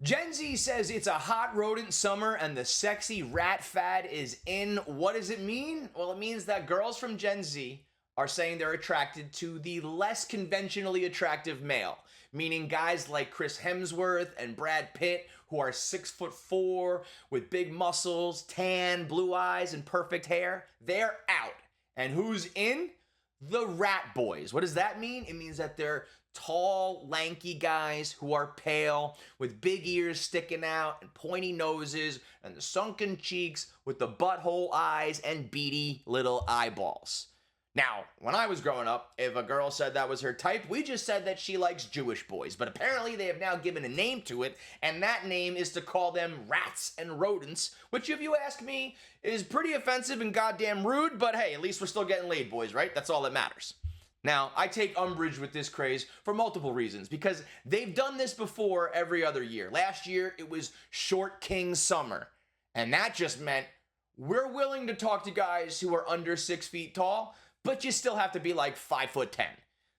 Gen Z says it's a hot rodent summer and the sexy rat fad is in. What does it mean? Well, it means that girls from Gen Z are saying they're attracted to the less conventionally attractive male, meaning guys like Chris Hemsworth and Brad Pitt, who are 6'4" with big muscles, tan, blue eyes, and perfect hair. They're out. And who's in? The rat boys. What does that mean? It means that they're tall, lanky guys who are pale, with big ears sticking out and pointy noses and the sunken cheeks with the butthole eyes and beady little eyeballs. Now, when I was growing up, if a girl said that was her type, we just said that she likes Jewish boys. But apparently they have now given a name to it, and that name is to call them rats and rodents, which, if you ask me, is pretty offensive and goddamn rude, but hey, at least we're still getting laid, boys, right? That's all that matters. Now, I take umbrage with this craze for multiple reasons, because they've done this before every other year. Last year, it was Short King Summer, and that just meant we're willing to talk to guys who are under 6 feet tall, but you still have to be like 5'10".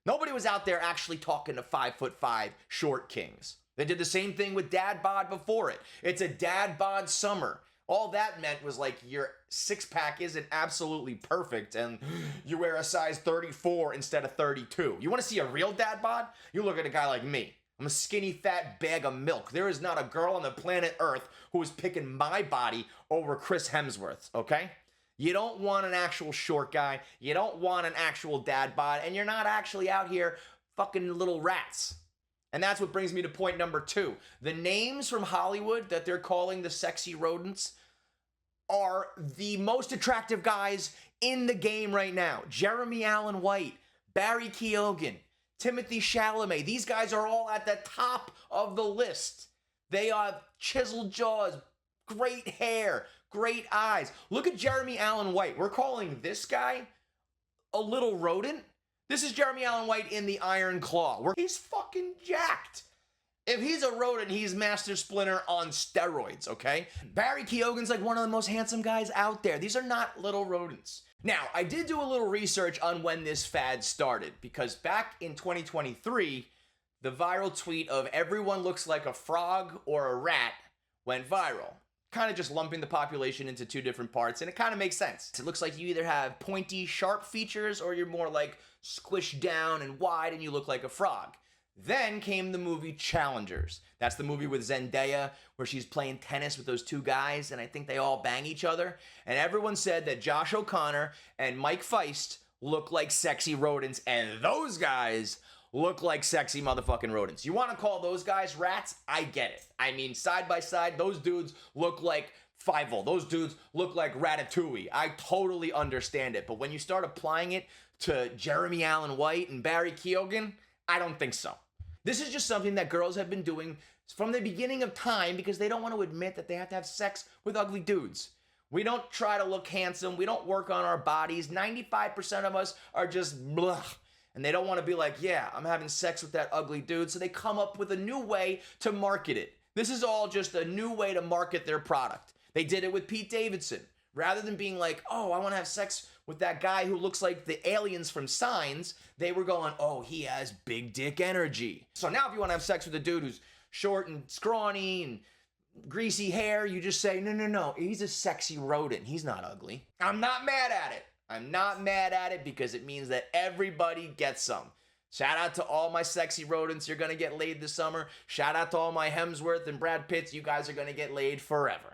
Nobody was out there actually talking to 5'5" short kings. They did the same thing with dad bod before it. It's a dad bod summer. All that meant was like your six-pack isn't absolutely perfect and you wear a size 34 instead of 32. You want to see a real dad bod? You look at a guy like me. I'm a skinny, fat bag of milk. There is not a girl on the planet Earth who is picking my body over Chris Hemsworth, okay? You don't want an actual short guy. You don't want an actual dad bod. And you're not actually out here fucking little rats. And that's what brings me to point number 2. The names from Hollywood that they're calling the sexy rodents are the most attractive guys in the game right now. Jeremy Allen White, Barry Keoghan, Timothy Chalamet. These guys are all at the top of the list. They have chiseled jaws, great hair, great eyes. Look at Jeremy Allen White. We're calling this guy a little rodent. This is Jeremy Allen White in the Iron Claw. He's fucking jacked. If he's a rodent, he's Master Splinter on steroids, okay? Barry Keoghan's like one of the most handsome guys out there. These are not little rodents. Now, I did do a little research on when this fad started, because back in 2023, the viral tweet of everyone looks like a frog or a rat went viral. Kind of just lumping the population into 2 different parts, and it kind of makes sense. It looks like you either have pointy, sharp features, or you're more like squished down and wide and you look like a frog. Then came the movie Challengers. That's the movie with Zendaya where she's playing tennis with those 2 guys, and I think they all bang each other. And everyone said that Josh O'Connor and Mike Feist look like sexy rodents, and those guys look like sexy motherfucking rodents. You want to call those guys rats? I get it. I mean, side by side, those dudes look like Fievel. Those dudes look like Ratatouille. I totally understand it. But when you start applying it to Jeremy Allen White and Barry Keoghan, I don't think so. This is just something that girls have been doing from the beginning of time because they don't want to admit that they have to have sex with ugly dudes. We don't try to look handsome. We don't work on our bodies. 95% of us are just blah. And they don't want to be like, yeah, I'm having sex with that ugly dude. So they come up with a new way to market it. This is all just a new way to market their product. They did it with Pete Davidson. Rather than being like, oh, I want to have sex with that guy who looks like the aliens from Signs, they were going, oh, he has big dick energy. So now if you want to have sex with a dude who's short and scrawny and greasy hair, you just say, no, he's a sexy rodent. He's not ugly. I'm not mad at it. I'm not mad at it because it means that everybody gets some. Shout out to all my sexy rodents. You're going to get laid this summer. Shout out to all my Hemsworth and Brad Pitts. You guys are going to get laid forever.